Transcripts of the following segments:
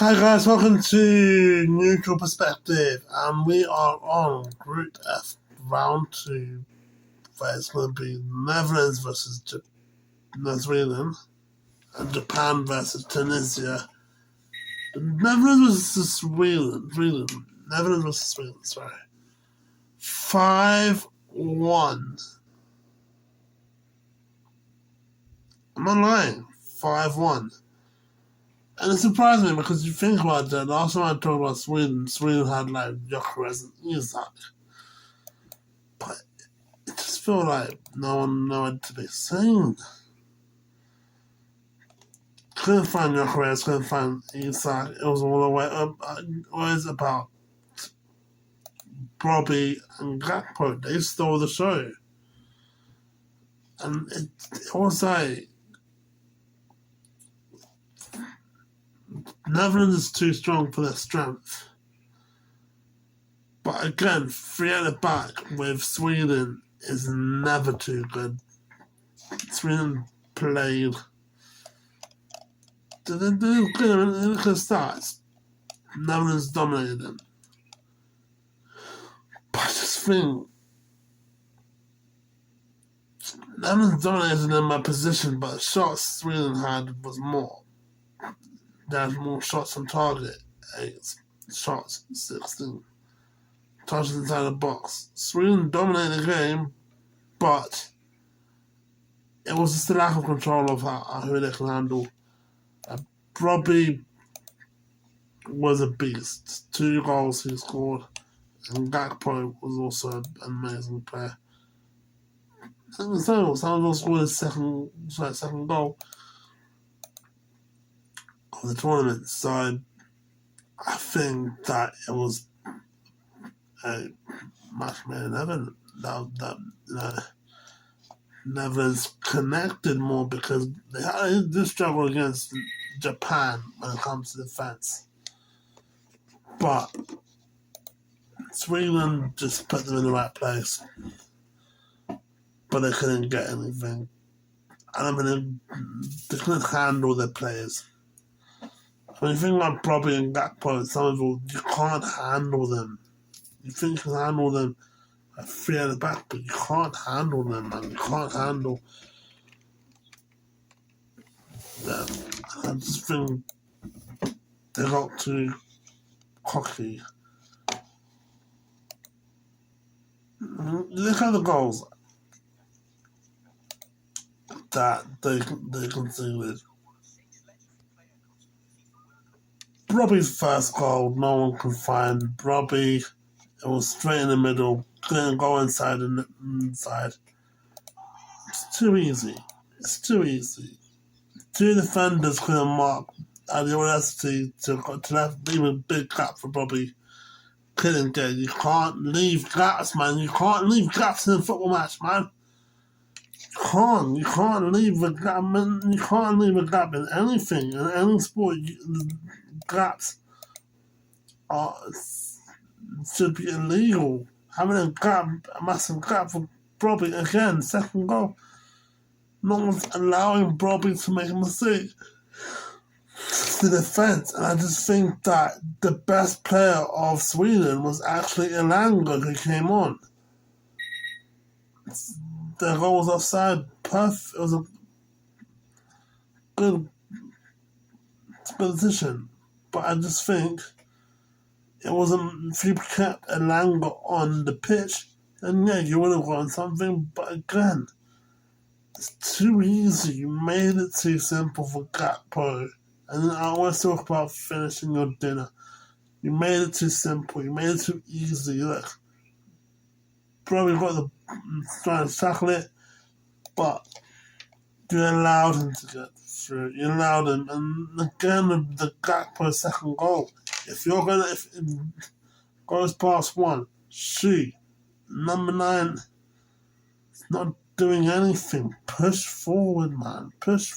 Hi guys, welcome to Neutral Perspective, and we are on Group F, round 2, where it's going to be Netherlands versus New Zealand, and Japan versus Tunisia. Netherlands versus Netherlands versus Sweden, sorry. 5-1. I'm not lying, 5-1. And it surprised me because you think about that, last time I talked about Sweden had like Gyökeres and Isak. But it just felt like no one knew what to be saying. Couldn't find Gyökeres, couldn't find Isak. It was all the way up. Always about Bobby and Gakpo. They stole the show. And it was like Netherlands is too strong for their strength. But again, 3 at the back with Sweden is never too good. Sweden played. They did good starts. Netherlands dominated them. But I just think Netherlands dominated them by position, but the shots Sweden had was more. They had more shots on target. 8 shots, 16. Touches inside the box. Sweden dominated the game, but it was just the lack of control of who they can handle. Robbie was a beast. 2 goals he scored, and Gakpo was also an amazing player. And so Salvador scored his second goal of the tournament. So I think that it was a match made in heaven. That Netherlands connected more because they did struggle against Japan when it comes to defense. But Sweden just put them in the right place. But they couldn't get anything. I mean, they couldn't handle their players. When you think about Bobby and Gakpo, some of you can't handle them. You think you can handle them at 3 at the back, but you can't handle them, man. You can't handle them. I just think they got too cocky. Look at the goals that they conceded. Robbie's first goal, no one could find. Robbie, it was straight in the middle, couldn't go inside and inside. It's too easy. It's too easy. 2 defenders couldn't mark, had the audacity to leave a big gap for Robbie. Couldn't get it. You can't leave gaps, man. You can't leave gaps in a football match, man. You can't leave a gap, man. You can't leave a gap in anything, in any sport. Gaps should be illegal. Having a massive gap for Bobby again, second goal. No one's allowing Bobby to make a mistake. The defense, and I just think that the best player of Sweden was actually Elanga, who came on. The goal was offside. Perfect. It was a good position. But I just think it wasn't, if you kept Elanga on the pitch, then yeah, you would have gotten something. But again, it's too easy. You made it too simple for Gakpo. And I always talk about finishing your dinner. You made it too simple. You made it too easy. Look, probably got the trying to tackle it, but you allowed him to get through. You allowed him, and again the Gakpo second goal. If it goes past 1, shoot. Number 9 is not doing anything. Push forward, man. Push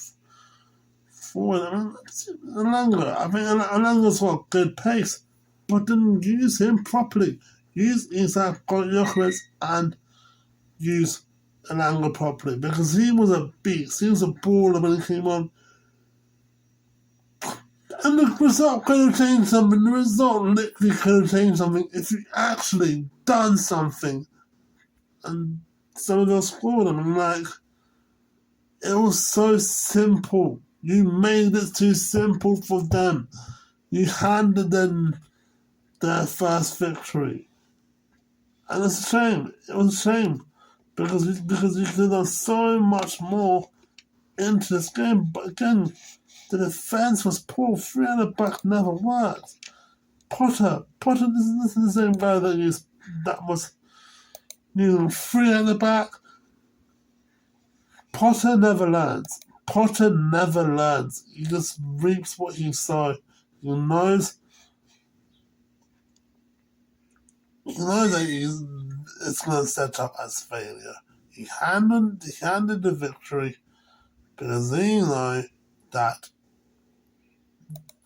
forward. I mean, Elanga. I think Elanga's got good pace, but didn't use him properly. Use Isak Gyökeres and use Elanga properly, because he was a beast. He was a baller when he came on. And the result could have changed something. The result literally could have changed something if you actually done something. And some of us scored them. And like, it was so simple. You made it too simple for them. You handed them their first victory. And it's a shame. It was a shame. Because you could have done so much more into this game. But again, the defense was poor. Three at the back never worked. Potter, this is the same guy that was using three at the back. Potter never learns. He just reaps what he sows. He knows that it's going to set up as failure. He handed the victory because he knew that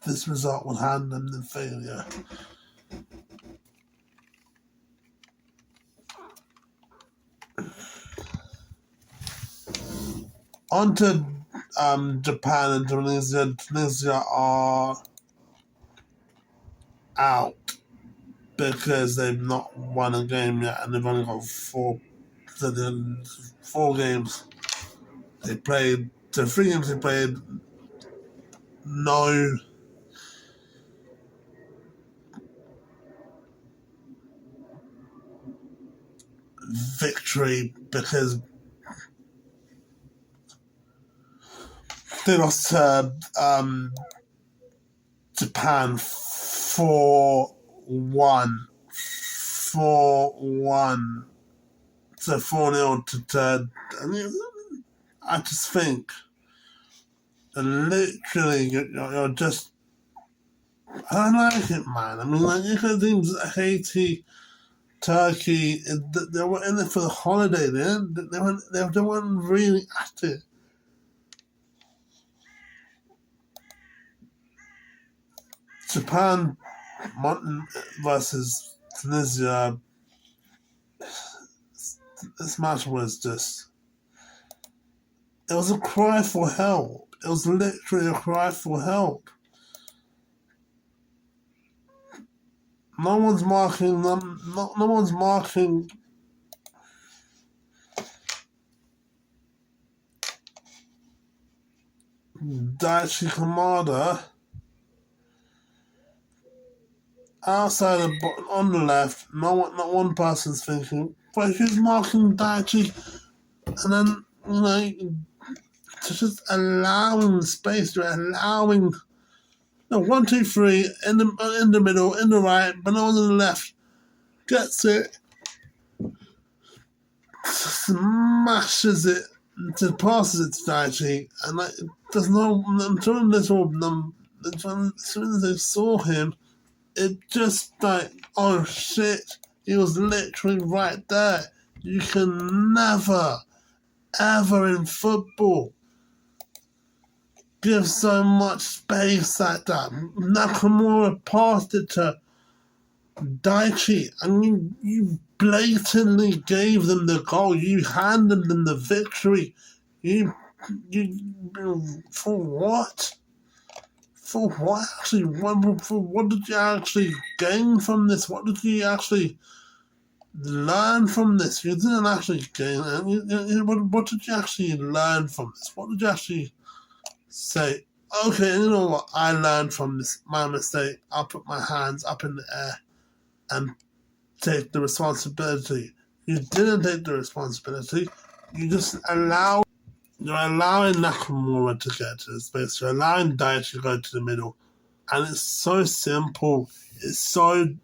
this result would hand them the failure. On to Japan and Tunisia. Tunisia are out because they've not won a game yet, and they've only got four games. They played the 3 games they played. No victory because they lost to Japan 4-1. 4-1. So 4-0 to I just think literally you're just, I don't like it, man. I mean, like, you could think Haiti, Turkey, they were in it for the holiday. They weren't really at it. Japan versus Tunisia. This match was just, it was a cry for help. It was literally a cry for help. No one's marking them. No one's marking Daichi Kamada. Outside on the left, not one person's thinking, but who's marking Daichi? And then, to just allowing space, you're allowing 1, 2, 3 in the middle, in the right, but no one on the left gets it, smashes it, passes it to Daichi, and there's no. I'm sure as soon as they saw him, it just oh shit, he was literally right there. You can never, ever in football give so much space like that. Nakamura passed it to Daichi, and you blatantly gave them the goal. You handed them the victory. You for what? For what actually? What did you actually gain from this? What did you actually learn from this? You didn't actually gain. What did you actually learn from this? What did you actually say? Okay, you know what? I learned from this. My mistake. I'll put my hands up in the air and take the responsibility. You didn't take the responsibility. You just allowed. You're allowing Nakamura to get to the space. You're allowing Daichi to go to the middle. And it's so simple. It's so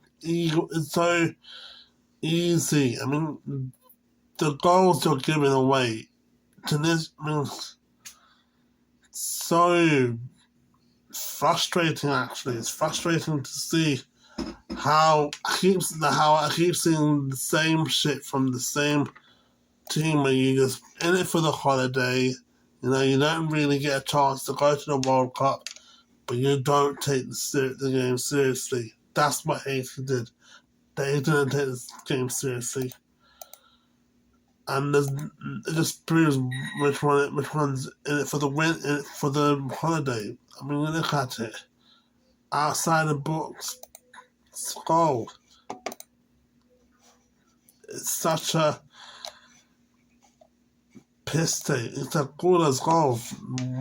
easy. I mean, the goals you're giving away to this, so frustrating, actually. It's frustrating to see how I keep seeing the same shit from the same team where you just in it for the holiday. You don't really get a chance to go to the World Cup, but you don't take the game seriously. That's what Haiti did. They didn't take the game seriously, and it just proves which one's in it for the win, in it for the holiday. I mean, look at it. outside the box. It's gold. It's such a piss take. Itakura's goal.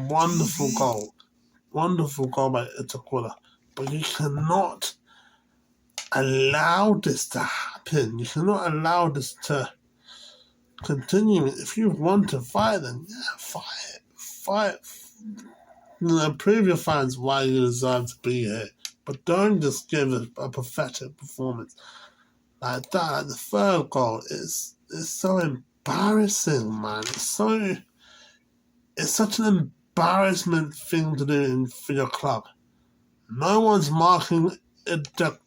Wonderful goal. Wonderful goal by Itakura. But you cannot allow this to happen. You cannot allow this to continue. If you want to fight, then yeah, fight. Fight. Prove your fans why you deserve to be here. But don't just give a pathetic performance like that. Like the third goal is so embarrassing, man. It's such an embarrassment thing to do for your club. No one's marking Itakura.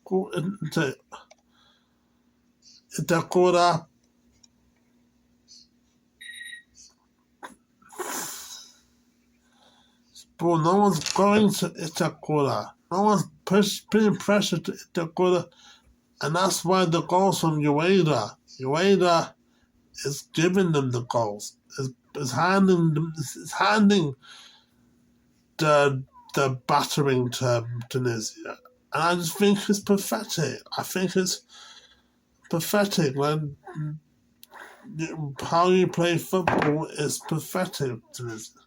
Bro, no one's going to Itakura. No one's putting pressure to Itakura. And that's why the goals from Ueda is giving them the goals. Is handing them. Is handing the battering to Tunisia. And I just think it's pathetic. I think it's pathetic when how you play football is pathetic, Tunisia.